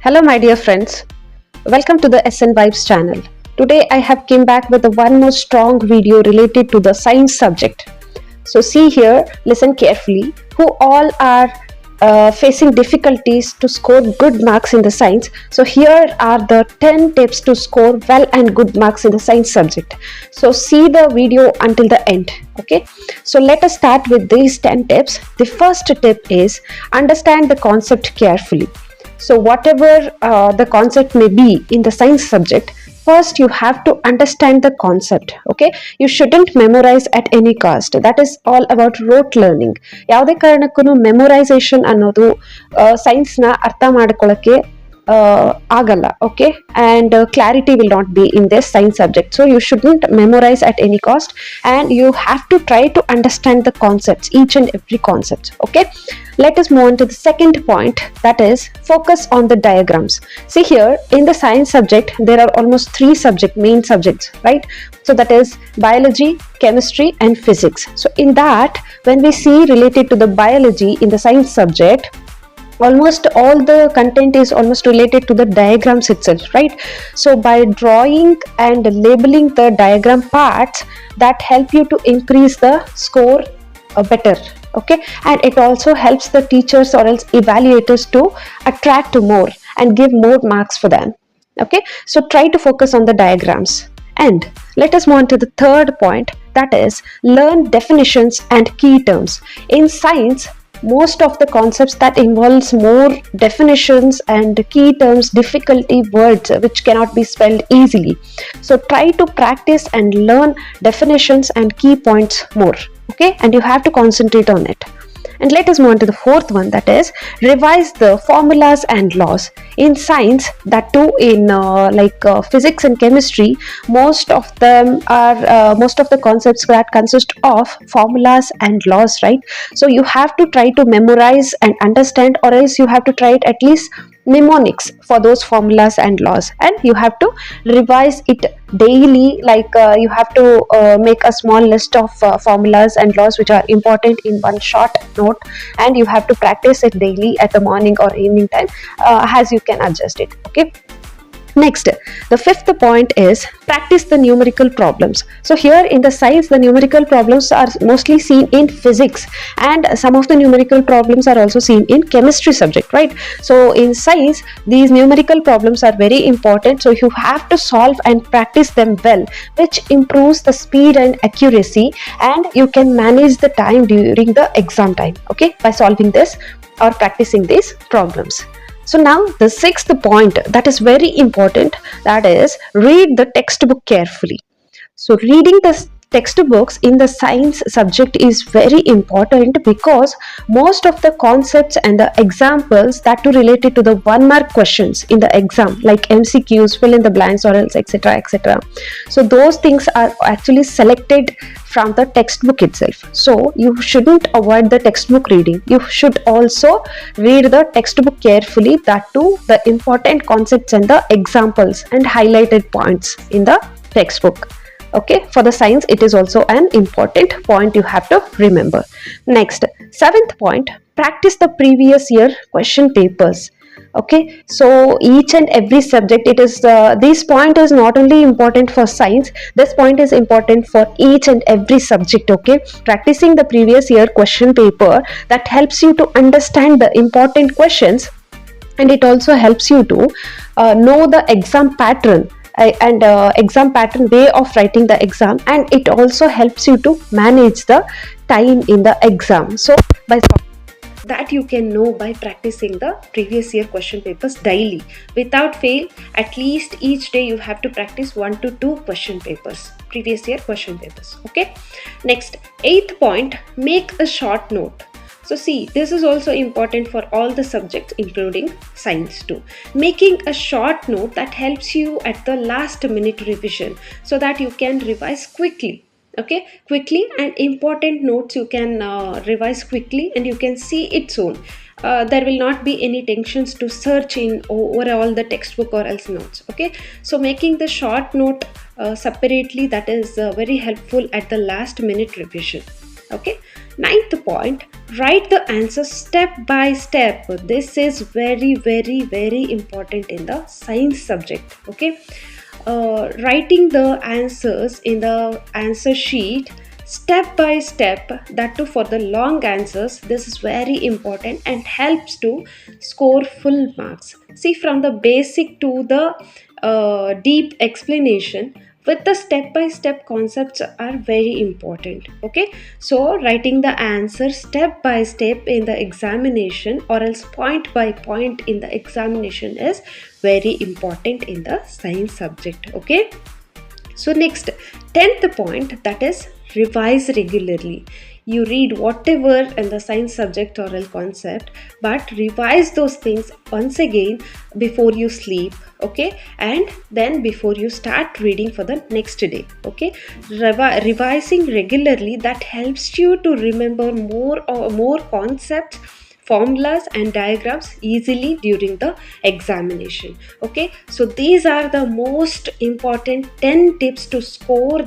Hello my dear friends, welcome to the SN Vibes channel. Today I have came back with one more strong video related to the science subject. So see here, listen carefully, who all are facing difficulties to score good marks in the science. So here are the 10 tips to score well and good marks in the science subject. So see the video until the end. Okay, so let us start with these 10 tips. The first tip is understand the concept carefully. So whatever the concept may be in the science subject, first you have to understand the concept. Okay, you shouldn't memorize at any cost. That is all about rote learning. ಯಾವುದೇ ಕಾರಣಕ್ಕೂ memorisation ಅನ್ನೋದು ಸೈನ್ಸ್ನ ಅರ್ಥ ಮಾಡ್ಕೊಳ್ಳೋಕ್ಕೆ ಆಗಲ್ಲ. Okay, and clarity will not be in this science subject. So you shouldn't memorize at any cost, and you have to try to understand the concepts, each and every concept. Okay, let us move on to the second point, that is focus on the diagrams. See here, in the science subject there are almost three main subjects, right? So that is biology, chemistry and physics. So in that, when we see related to the biology in the science subject, almost all the content is almost related to the diagrams itself, right? So by drawing and labeling the diagram parts, that help you to increase the score better. Okay, and it also helps the teachers or else evaluators to attract more and give more marks for them. Okay, so try to focus on the diagrams. And let us move on to the third point, that is learn definitions and key terms. In science, most of the concepts that involves more definitions and key terms, difficulty words which cannot be spelled easily. So try to practice and learn definitions and key points more. Okay, and you have to concentrate on it. And let us move on to the fourth one, that is revise the formulas and laws. In science, that too in physics and chemistry, most of the concepts that consist of formulas and laws, right? So you have to try to memorize and understand, or else you have to try it at least mnemonics for those formulas and laws, and you have to revise it daily. You have to make a small list of formulas and laws which are important in one short note, and you have to practice it daily at the morning or evening time as you can adjust it. Okay, next, the fifth point is practice the numerical problems. So here in the science, the numerical problems are mostly seen in physics, and some of the numerical problems are also seen in chemistry subject, right? So in science, these numerical problems are very important, so you have to solve and practice them well, which improves the speed and accuracy, and you can manage the time during the exam time, okay, by solving this or practicing these problems. So now the sixth point, that is very important, that is read the textbook carefully. So reading the textbooks in the science subject is very important, because most of the concepts and the examples that are related to the 1 mark questions in the exam, like MCQs, fill in the blanks or else, etc, etc. So those things are actually selected from the textbook itself. So you shouldn't avoid the textbook reading. You should also read the textbook carefully, that too the important concepts and the examples and highlighted points in the textbook. Okay, for the science it is also an important point you have to remember. Next, seventh point, practice the previous year question papers. Okay, so each and every subject, it is this point is not only important for science, this point is important for each and every subject. Okay, practicing the previous year question paper, that helps you to understand the important questions, and it also helps you to know the exam pattern and exam pattern way of writing the exam, and it also helps you to manage the time in the exam. So by that you can know by practicing the previous year question papers daily without fail. At least each day you have to practice 1 to 2 question papers, previous year question papers. Okay, next, eighth point, make a short note. So see, this is also important for all the subjects including science too. Making a short note that helps you at the last minute revision, so that you can revise quickly. Okay, quickly, and important notes you can revise quickly, and you can see it soon. There will not be any tensions to search in overall the textbook or else notes. Okay, so making the short note separately, that is very helpful at the last minute revision. Okay, ninth point, Write the answer step by step. This is very, very, very important in the science subject. Okay, writing the answers in the answer sheet step by step, that too for the long answers, this is very important and helps to score full marks. See, from the basic to the deep explanation with the step by step concepts are very important. Okay, so writing the answer step by step in the examination or else point by point in the examination is very important in the science subject. Okay, so next, 10th point, that is revise regularly. You read whatever in the science subject or else concept, but revise those things once again before you sleep. Okay, and then before you start reading for the next day. Okay, revising regularly, that helps you to remember more concepts, formulas and diagrams easily during the examination. Okay, so these are the most important 10 tips to score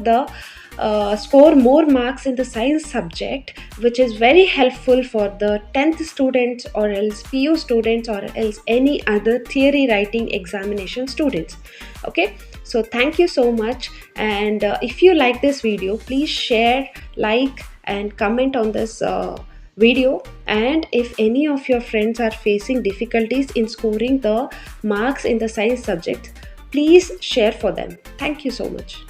more marks in the science subject, which is very helpful for the 10th students or else PU students or else any other theory writing examination students. Okay, so thank you so much, and if you like this video, please share, like and comment on this video. And if any of your friends are facing difficulties in scoring the marks in the science subject, please share for them. Thank you so much.